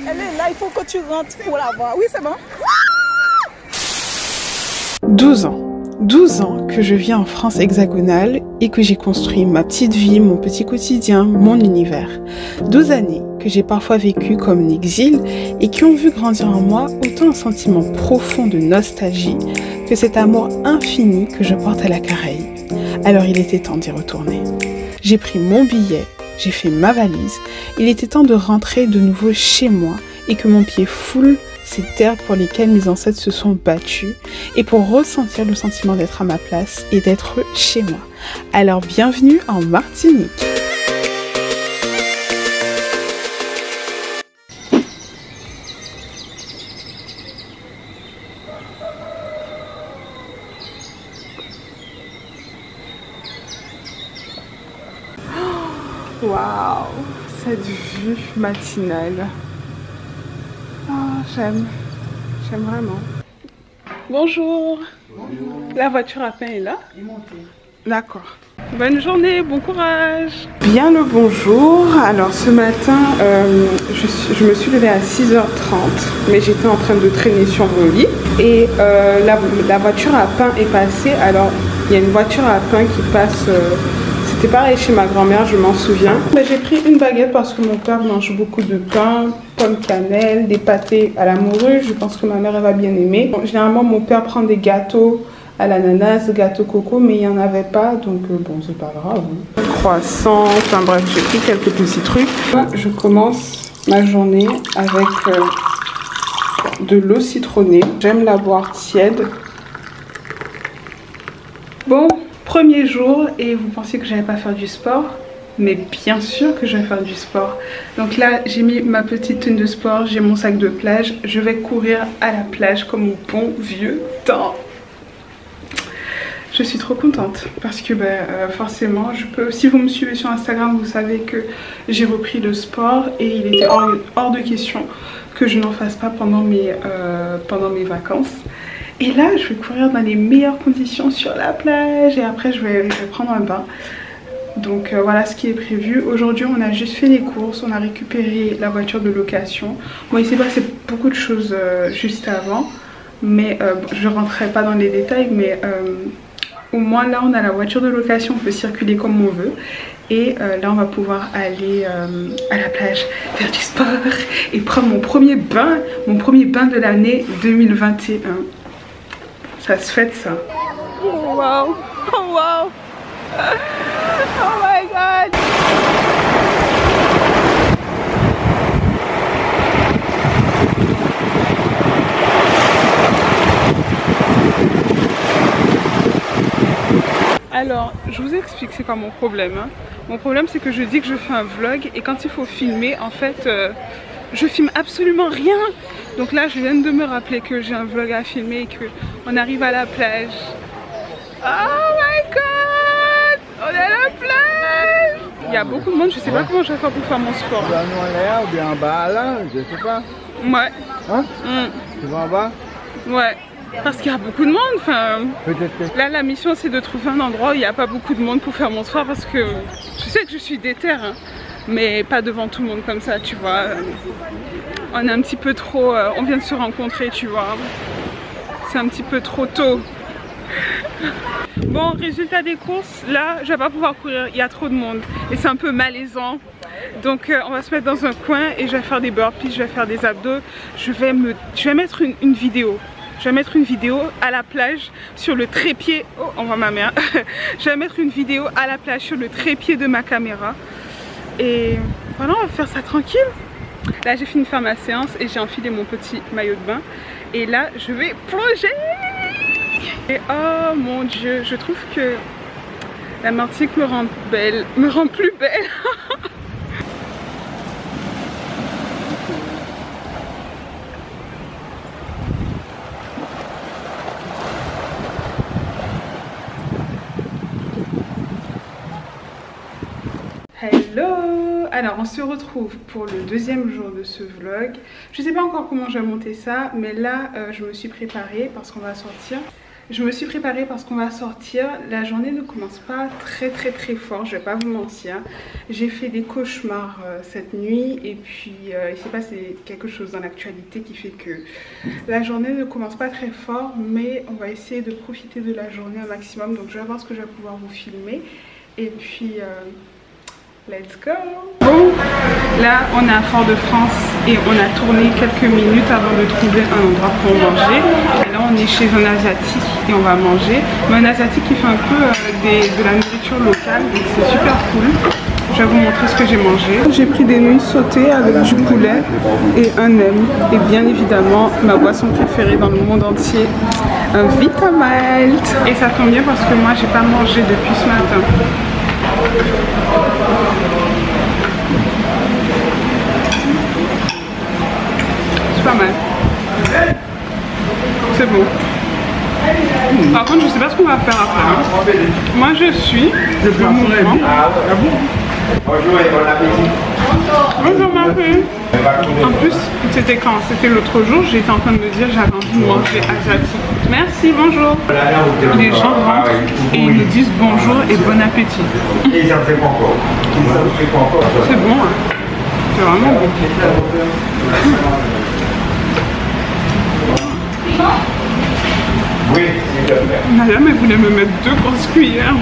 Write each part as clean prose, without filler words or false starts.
Elle est là, il faut que tu rentres pour la voir. Oui, c'est bon. 12 ans. 12 ans que je vis en France hexagonale et que j'ai construit ma petite vie, mon petit quotidien, mon univers. 12 années que j'ai parfois vécu comme un exil et qui ont vu grandir en moi autant un sentiment profond de nostalgie que cet amour infini que je porte à la Caraïbe. Alors il était temps d'y retourner. J'ai pris mon billet, j'ai fait ma valise, il était temps de rentrer de nouveau chez moi et que mon pied foule ces terres pour lesquelles mes ancêtres se sont battus et pour ressentir le sentiment d'être à ma place et d'être chez moi. Alors bienvenue en Martinique. Waouh, cette vue matinale. Oh, j'aime vraiment. Bonjour. Bonjour. La voiture à pain est là? D'accord. Bonne journée, bon courage. Bien le bonjour. Alors ce matin, je me suis levée à 6h30, mais j'étais en train de traîner sur mon lit. Et la voiture à pain est passée. Alors il y a une voiture à pain qui passe... C'était pareil chez ma grand-mère, je m'en souviens. J'ai pris une baguette parce que mon père mange beaucoup de pain, pommes cannelle, des pâtés à la morue. Je pense que ma mère elle va bien aimer. Bon, généralement, mon père prend des gâteaux à l'ananas, gâteaux coco, mais il n'y en avait pas. Donc bon, c'est pas grave. Hein. Croissant, enfin bref, j'ai pris quelques petits trucs. Je commence ma journée avec de l'eau citronnée. J'aime la boire tiède. Bon. Premier jour et vous pensiez que j'allais pas faire du sport, mais bien sûr que je vais faire du sport. Donc là j'ai mis ma petite tenue de sport, j'ai mon sac de plage, je vais courir à la plage comme au bon vieux temps. Je suis trop contente parce que forcément si vous me suivez sur Instagram, vous savez que j'ai repris le sport et il était hors de question que je n'en fasse pas pendant mes vacances. Et là, je vais courir dans les meilleures conditions sur la plage et après, je vais prendre un bain. Donc voilà ce qui est prévu. Aujourd'hui, on a juste fait les courses, on a récupéré la voiture de location. Bon, il s'est passé beaucoup de choses juste avant, mais je ne rentrerai pas dans les détails. Mais au moins là, on a la voiture de location, on peut circuler comme on veut. Et là, on va pouvoir aller à la plage, faire du sport et prendre mon premier bain de l'année 2021. Ça se fait ça. Oh wow, oh wow, oh my god. Alors, je vous explique c'est quoi mon problème. Hein. Mon problème c'est que je dis que je fais un vlog et quand il faut filmer, en fait, je filme absolument rien. Donc là, je viens de me rappeler que j'ai un vlog à filmer et qu'on arrive à la plage. Oh my god! On est à la plage! Il y a beaucoup de monde, je sais pas comment je vais faire pour faire mon sport. Tu vas nous en l'air ou bien en bas là, je sais pas. Ouais. Hein? Tu vas en bas? Ouais. Parce qu'il y a beaucoup de monde. Enfin, peut-être que... Là, la mission c'est de trouver un endroit où il n'y a pas beaucoup de monde pour faire mon sport parce que je sais que je suis déter, hein, mais pas devant tout le monde comme ça, tu vois. On est un petit peu trop... on vient de se rencontrer, tu vois. C'est un petit peu trop tôt. Bon, résultat des courses, là, je vais pas pouvoir courir, il y a trop de monde. Et c'est un peu malaisant. Donc, on va se mettre dans un coin et je vais faire des burpees, je vais faire des abdos. Je vais mettre une vidéo. Je vais mettre une vidéo à la plage sur le trépied. Oh, on voit ma mère. Je vais mettre une vidéo à la plage sur le trépied de ma caméra. Et voilà, on va faire ça tranquille. Là, j'ai fini de faire ma séance et j'ai enfilé mon petit maillot de bain. Et là, je vais plonger. Et oh mon Dieu, je trouve que la Martinique me rend belle, me rend plus belle. Hello! Alors on se retrouve pour le deuxième jour de ce vlog. Je sais pas encore comment je vais monter ça, mais là je me suis préparée parce qu'on va sortir. Je me suis préparée parce qu'on va sortir. La journée ne commence pas très fort, je vais pas vous mentir. J'ai fait des cauchemars cette nuit et puis il s'est passé quelque chose dans l'actualité qui fait que la journée ne commence pas très fort, mais on va essayer de profiter de la journée un maximum. Donc je vais voir ce que je vais pouvoir vous filmer et puis let's go. Bon, là on est à Fort-de-France et on a tourné quelques minutes avant de trouver un endroit pour manger. Et là on est chez un asiatique et on va manger. Mais un asiatique qui fait un peu de la nourriture locale, donc c'est super cool. Je vais vous montrer ce que j'ai mangé. J'ai pris des nouilles sautées avec du poulet et un nem. Et bien évidemment, ma boisson préférée dans le monde entier, un Vitamalt. Et ça tombe bien parce que moi j'ai pas mangé depuis ce matin. C'est pas mal. C'est bon. Par contre, je sais pas ce qu'on va faire après. Hein. Moi, je suis le mouvement. Bonjour et bon appétit. Bonjour ma fille. En plus, c'était quand? C'était l'autre jour, j'étais en train de me dire j'avais envie de manger asiatique. Merci, bonjour. Les gens rentrent et ils nous disent bonjour et bon appétit. C'est bon, hein. C'est vraiment bon. Oui, s'il te plaît. Madame, elle voulait me mettre 2 grosses cuillères.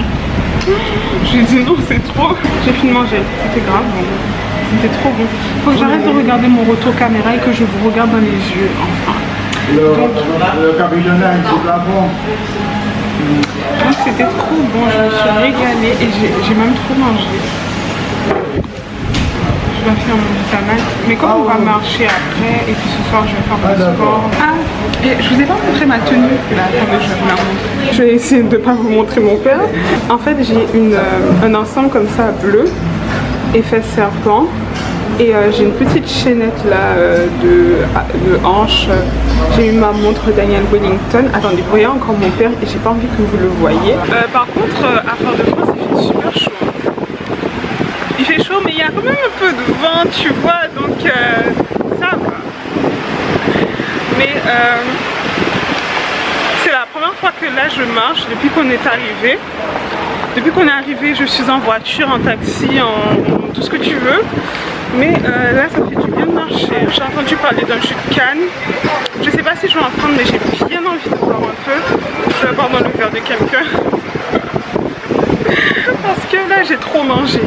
J'ai dit non, c'est trop. J'ai fini de manger, c'était grave bon. C'était trop bon. Faut que j'arrête de regarder mon retour caméra et que je vous regarde dans les yeux, enfin. Le capillonnage du plafond. Donc c'était trop bon, je me suis régalée et j'ai même trop mangé. Je vais faire mon Vitamalt. Mais comme on va marcher après et puis ce soir je vais faire du sport. Ah, et je vous ai pas montré ma tenue. Là, attendez, je vais vous la montrer. Je vais essayer de ne pas vous montrer mon père. En fait, j'ai un ensemble comme ça bleu, effet serpent. Et j'ai une petite chaînette là de hanche. J'ai eu ma montre Daniel Wellington. Attendez, vous voyez encore mon père et j'ai pas envie que vous le voyez. Par contre, à Fort-de-France, il fait super chaud. Il fait chaud, mais il y a quand même un peu de vent, tu vois, donc ça va. Mais c'est la première fois que là je marche depuis qu'on est arrivé. Depuis qu'on est arrivé, je suis en voiture, en taxi, en tout ce que tu veux. Mais là, ça fait du bien de marcher. J'ai entendu parler d'un jus de canne. Je sais pas si je vais en prendre, mais j'ai bien envie de boire un peu. Je vais boire dans le verre de quelqu'un. Parce que là, j'ai trop mangé.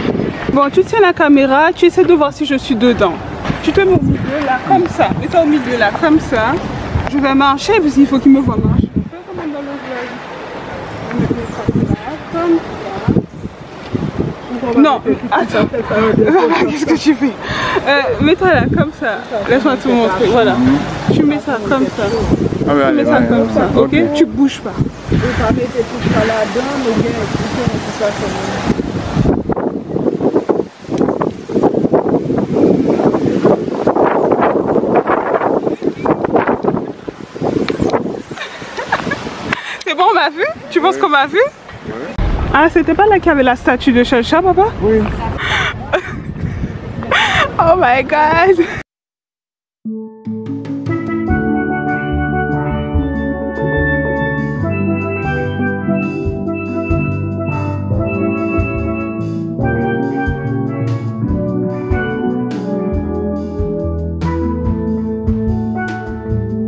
Bon, tu tiens la caméra, tu essaies de voir si je suis dedans. Tu te mets au milieu là, comme ça. Mets-toi au milieu là, comme ça. Je vais marcher parce qu'il faut qu'il me voie marcher. Un peu comme dans le vlog. Comme ça. Non, attends. Qu'est-ce que tu fais? Mets-toi là, comme ça. Laisse-moi te montrer. Voilà. Tu mets ça comme ça. Ah ouais, tu mets ça comme ça, ok? Tu bouges pas. C'est bon, on m'a vu? Tu penses qu'on m'a vu? Ah, c'était pas là qu'il y avait la statue de Chelcha, papa? Oui. Oh my god!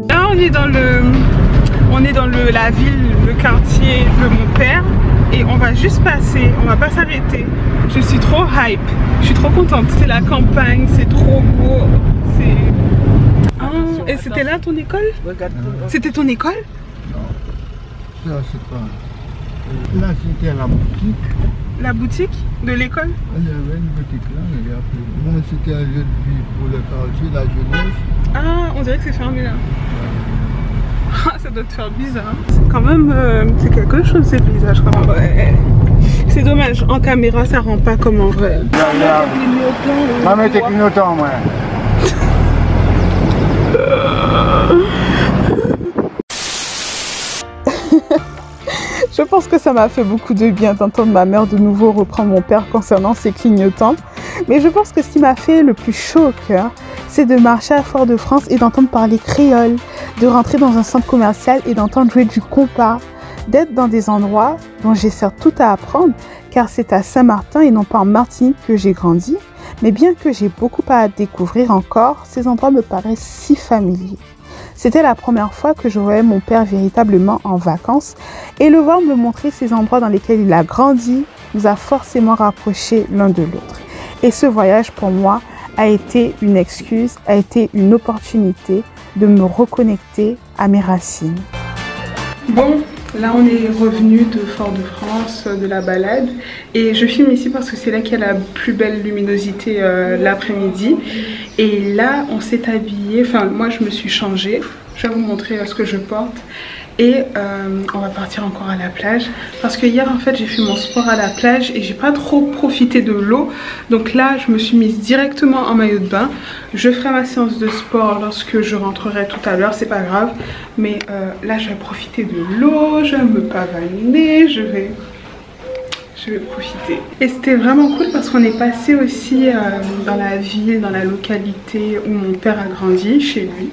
Là, on est dans la ville, le quartier de mon père. Et on va juste passer, on va pas s'arrêter. Je suis trop hype, je suis trop contente. C'est la campagne, c'est trop beau. Ah, et c'était là ton école? C'était ton école? Non, ça c'est pas. Là c'était la boutique. La boutique de l'école? Il y avait une boutique là, mais après. Moi c'était un lieu de vie pour le quartier, la jeunesse. Ah, on dirait que c'est fermé là. Ça doit te faire bizarre. C'est quand même, c'est quelque chose ces paysages quand même. Ouais. C'est dommage, en caméra ça rend pas comme en vrai. Va mettre tes clignotants, moi. Je pense que ça m'a fait beaucoup de bien d'entendre ma mère de nouveau reprendre mon père concernant ses clignotants. Mais je pense que ce qui m'a fait le plus chaud au cœur, c'est de marcher à Fort-de-France et d'entendre parler créole, de rentrer dans un centre commercial et d'entendre jouer du compas, d'être dans des endroits dont j'ai certes tout à apprendre, car c'est à Saint-Martin et non pas en Martinique que j'ai grandi, mais bien que j'ai beaucoup à découvrir encore, ces endroits me paraissent si familiers. C'était la première fois que je voyais mon père véritablement en vacances et le voir me montrer ces endroits dans lesquels il a grandi nous a forcément rapprochés l'un de l'autre. Et ce voyage pour moi a été une excuse, a été une opportunité de me reconnecter à mes racines. Bon, là on est revenu de Fort-de-France, de la balade, et je filme ici parce que c'est là qu'il y a la plus belle luminosité l'après-midi. Et là on s'est habillé, enfin moi je me suis changée, je vais vous montrer ce que je porte. Et on va partir encore à la plage parce que hier en fait j'ai fait mon sport à la plage et j'ai pas trop profité de l'eau. Donc là je me suis mise directement en maillot de bain. Je ferai ma séance de sport lorsque je rentrerai tout à l'heure, c'est pas grave. Mais là je vais profiter de l'eau, je vais me pavaner, je vais profiter. Et c'était vraiment cool parce qu'on est passé aussi dans la ville, dans la localité où mon père a grandi, chez lui.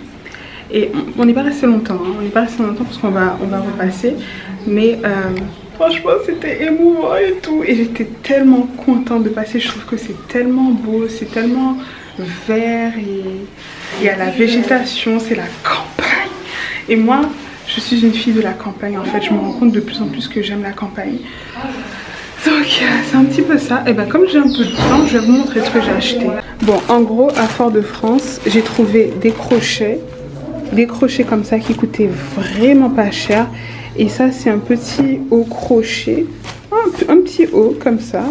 Et on n'est pas resté longtemps, hein. On n'est pas resté longtemps parce qu'on va repasser. Mais franchement c'était émouvant et tout. Et j'étais tellement contente de passer. Je trouve que c'est tellement beau, c'est tellement vert. Et il y a la végétation, c'est la campagne. Et moi je suis une fille de la campagne en fait. Je me rends compte de plus en plus que j'aime la campagne. Donc c'est un petit peu ça. Et ben comme j'ai un peu de temps, je vais vous montrer ce que j'ai acheté. Bon, en gros à Fort-de-France j'ai trouvé des crochets comme ça qui coûtaient vraiment pas cher. Et ça c'est un petit haut crochet, un petit haut comme ça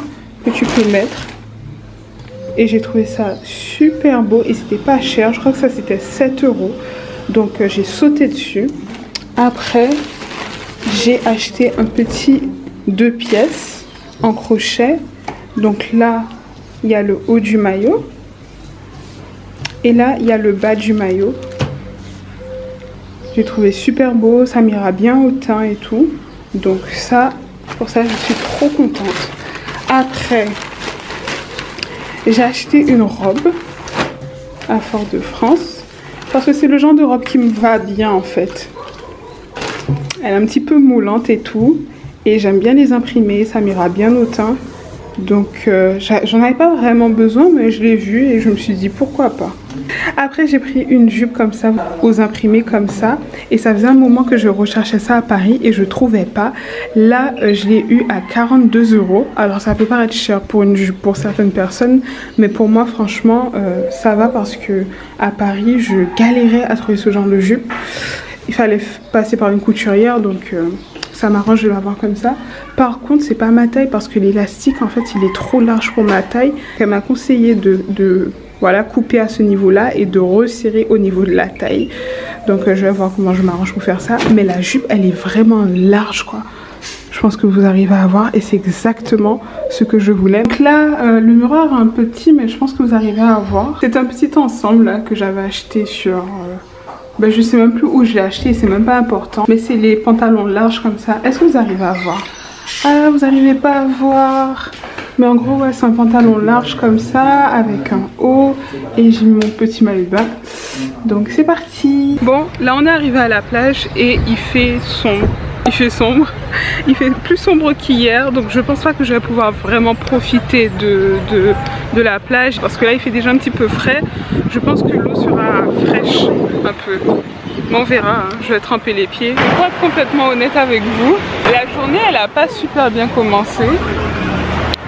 que tu peux mettre. Et j'ai trouvé ça super beau et c'était pas cher. Je crois que ça c'était 7 €. Donc j'ai sauté dessus. Après j'ai acheté un petit 2 pièces en crochet. Donc là il y a le haut du maillot et là il y a le bas du maillot. J'ai trouvé super beau, ça m'ira bien au teint et tout. Donc ça, pour ça je suis trop contente. Après, j'ai acheté une robe à Fort-de-France parce que c'est le genre de robe qui me va bien en fait. Elle est un petit peu moulante et tout. Et j'aime bien les imprimer, ça m'ira bien au teint. Donc j'en avais pas vraiment besoin, mais je l'ai vu et je me suis dit pourquoi pas. Après j'ai pris une jupe comme ça aux imprimés comme ça. Et ça faisait un moment que je recherchais ça à Paris et je trouvais pas. Là je l'ai eu à 42 €. Alors ça peut paraître cher pour une jupe pour certaines personnes, mais pour moi franchement ça va parce que à Paris je galérais à trouver ce genre de jupe. Il fallait passer par une couturière, donc ça m'arrange de l'avoir comme ça. Par contre c'est pas ma taille parce que l'élastique en fait il est trop large pour ma taille. Elle m'a conseillé de voilà, couper à ce niveau là et de resserrer au niveau de la taille. Donc je vais voir comment je m'arrange pour faire ça. Mais la jupe elle est vraiment large quoi. Je pense que vous arrivez à voir et c'est exactement ce que je voulais. Donc là le miroir est un peu petit mais je pense que vous arrivez à voir. C'est un petit ensemble là que j'avais acheté sur... Ben, je sais même plus où je l'ai acheté, c'est même pas important. Mais c'est les pantalons larges comme ça. Est-ce que vous arrivez à voir? Ah, vous n'arrivez pas à voir. Mais en gros, ouais, c'est un pantalon large comme ça, avec un haut. Et j'ai mis mon petit maillot de bain. Donc c'est parti. Bon, là on est arrivé à la plage et il fait sombre. Il fait sombre. Il fait plus sombre qu'hier. Donc je pense pas que je vais pouvoir vraiment profiter de la plage. Parce que là il fait déjà un petit peu frais. Je pense que l'eau sera fraîche un peu. Mais on verra, hein. Je vais tremper les pieds. Pour être complètement honnête avec vous, la journée elle a pas super bien commencé.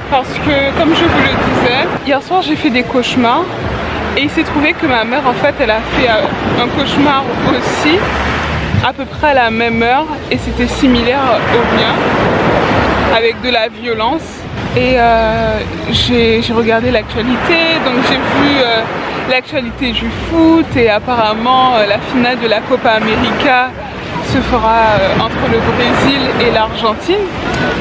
Parce que comme je vous le disais, hier soir j'ai fait des cauchemars. Et il s'est trouvé que ma mère en fait elle a fait un cauchemar aussi. À peu près à la même heure. Et c'était similaire au mien. Avec de la violence. Et j'ai regardé l'actualité. Donc j'ai vu l'actualité du foot. Et apparemment la finale de la Copa América se fera entre le Brésil et l'Argentine.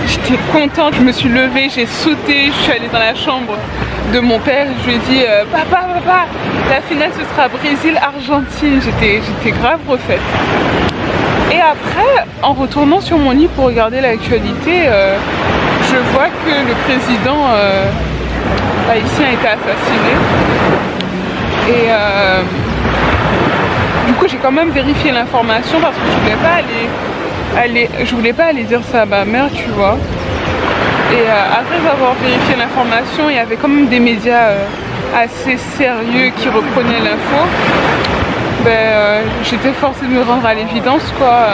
J'étais contente, je me suis levée, j'ai sauté, je suis allée dans la chambre de mon père, je lui ai dit papa, la finale ce sera Brésil-Argentine. J'étais grave refaite. Et après, en retournant sur mon lit pour regarder l'actualité, je vois que le président haïtien a été assassiné. Et du coup j'ai quand même vérifié l'information parce que je voulais pas aller je voulais pas aller dire ça à ma mère, tu vois. Et après avoir vérifié l'information, il y avait quand même des médias assez sérieux qui reprenaient l'info. J'étais forcée de me rendre à l'évidence, quoi.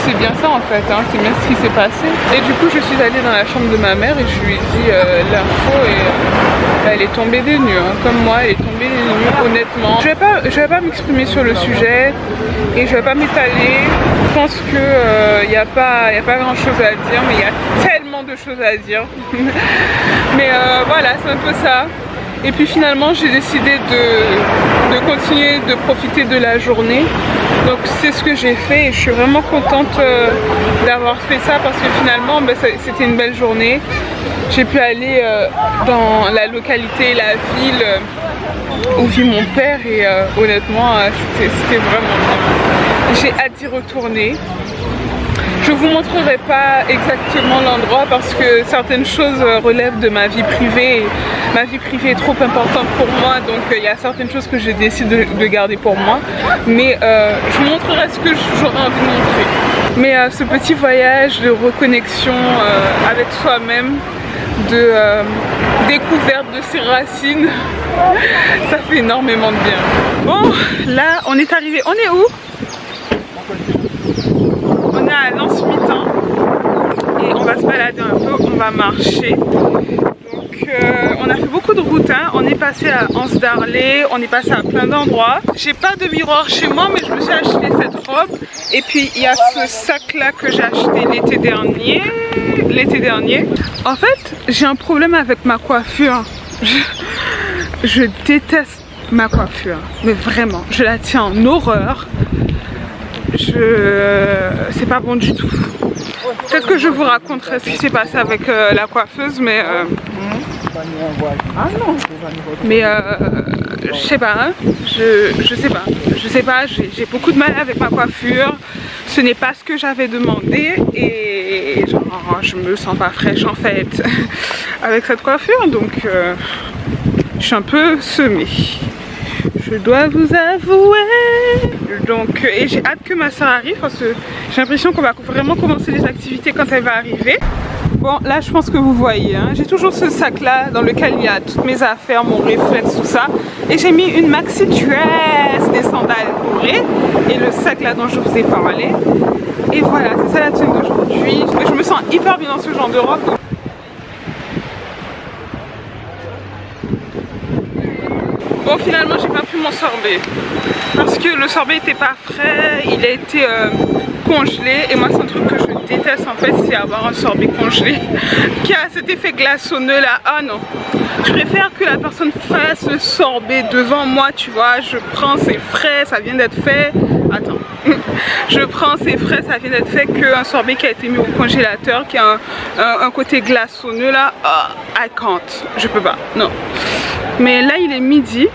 C'est bien ça en fait, hein, c'est bien ce qui s'est passé. Et du coup je suis allée dans la chambre de ma mère et je lui ai dit l'info et elle est tombée des nues, hein. Comme moi elle est tombée des nues, honnêtement. Je vais pas m'exprimer sur le sujet et je vais pas m'étaler. Je pense que y a pas grand chose à dire, mais il y a tellement de choses à dire. Mais voilà, c'est un peu ça. Et puis finalement j'ai décidé de continuer de profiter de la journée. Donc c'est ce que j'ai fait et je suis vraiment contente d'avoir fait ça parce que finalement c'était une belle journée. J'ai pu aller dans la localité, la ville où vit mon père et honnêtement c'était vraiment bien. J'ai hâte d'y retourner. Je vous montrerai pas exactement l'endroit parce que certaines choses relèvent de ma vie privée. Ma vie privée est trop importante pour moi, donc il y a certaines choses que j'ai décidé de garder pour moi. Mais je vous montrerai ce que j'aurais envie de montrer. Mais ce petit voyage de reconnexion avec soi-même, de découverte de ses racines, ça fait énormément de bien. Bon, là on est arrivé. On est où? On est à Lens-Mitan et on va se balader un peu, on va marcher. Donc on a fait beaucoup de routes, hein. On est passé à Anse-d'Arlay, on est passé à plein d'endroits. J'ai pas de miroir chez moi mais je me suis acheté cette robe. Et puis il y a ce sac là que j'ai acheté l'été dernier. En fait j'ai un problème avec ma coiffure. Je déteste ma coiffure, mais vraiment, je la tiens en horreur. C'est pas bon du tout. Peut-être que je vous raconterai ce qui s'est passé avec la coiffeuse, mais je sais pas, hein. je sais pas, j'ai beaucoup de mal avec ma coiffure. Ce n'est pas ce que j'avais demandé et genre, je me sens pas fraîche en fait avec cette coiffure, donc je suis un peu semée. Je dois vous avouer. Donc, et j'ai hâte que ma soeur arrive parce que j'ai l'impression qu'on va vraiment commencer les activités quand elle va arriver. Bon, là je pense que vous voyez, hein, j'ai toujours ce sac là dans lequel il y a toutes mes affaires, mon réflexe, tout ça. Et j'ai mis une maxi dress, des sandales dorées et le sac là dont je vous ai parlé. Et voilà, c'est ça la tenue d'aujourd'hui. Je me sens hyper bien dans ce genre de robe. Bon, finalement j'ai pas pris mon sorbet parce que le sorbet était pas frais, il a été congelé et moi c'est un truc que je déteste en fait, c'est avoir un sorbet congelé qui a cet effet glaçonneux là. Ah non, je préfère que la personne fasse le sorbet devant moi, tu vois. Je prends, c'est frais, ça vient d'être fait. Attends, je prends, c'est frais, ça vient d'être fait, qu'un sorbet qui a été mis au congélateur, qui a un côté glaçonneux là. Oh, I can't, je peux pas, non. Mais là il est midi.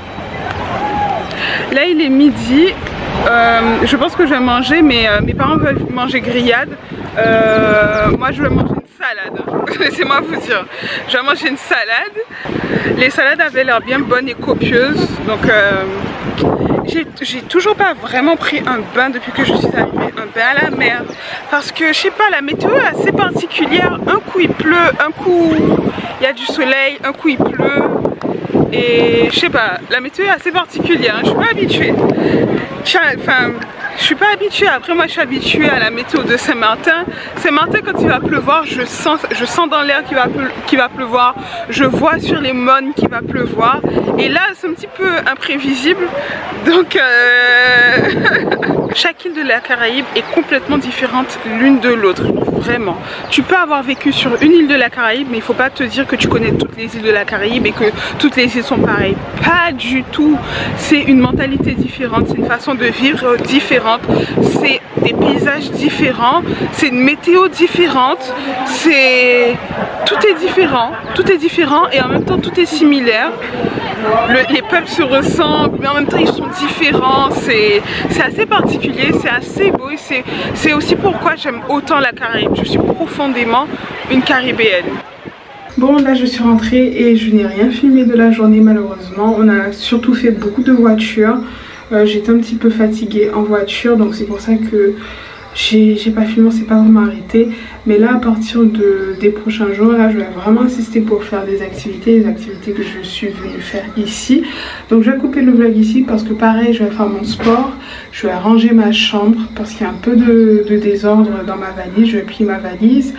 Là il est midi. Je pense que je vais manger, mais mes parents veulent manger grillade. Moi je vais manger une salade. Laissez-moi vous dire. Je vais manger une salade. Les salades avaient l'air bien bonnes et copieuses. Donc j'ai toujours pas vraiment pris un bain depuis que je suis arrivée. Un bain à la mer. Parce que je sais pas, la météo est assez particulière. Un coup il pleut, un coup il y a du soleil, un coup il pleut. Et je sais pas, la météo est assez particulière, je suis pas habituée. Enfin, je suis pas habituée. Après moi je suis habituée à la météo de Saint-Martin. Saint-Martin, quand il va pleuvoir, je sens dans l'air qu'il va pleuvoir. Je vois sur les mônes qu'il va pleuvoir. Et là c'est un petit peu imprévisible. Donc chaque île de la Caraïbe est complètement différente l'une de l'autre. Vraiment. Tu peux avoir vécu sur une île de la Caraïbe, mais il faut pas te dire que tu connais toutes les îles de la Caraïbe et que toutes les îles sont pareilles. Pas du tout. C'est une mentalité différente, c'est une façon de vivre différente, c'est des paysages différents, c'est une météo différente, tout est différent et en même temps tout est similaire. Les peuples se ressemblent mais en même temps ils sont différents, c'est assez particulier, c'est assez beau et c'est aussi pourquoi j'aime autant la Caraïbe. Je suis profondément une Caribéenne. Bon, là je suis rentrée et je n'ai rien filmé de la journée malheureusement. On a surtout fait beaucoup de voitures. J'étais un petit peu fatiguée en voiture, donc c'est pour ça que j'ai pas filmé, c'est pas vraiment arrêté. Mais là, à partir des prochains jours, là, je vais vraiment insister pour faire des activités, les activités que je suis venue faire ici. Donc je vais couper le vlog ici parce que pareil, je vais faire mon sport. Je vais ranger ma chambre parce qu'il y a un peu de désordre dans ma valise. Je vais plier ma valise,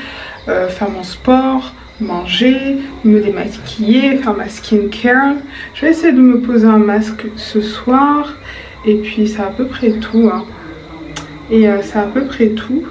faire mon sport, manger, me démaquiller, faire ma skincare. Je vais essayer de me poser un masque ce soir. Et puis c'est à peu près tout, hein. Et c'est à peu près tout.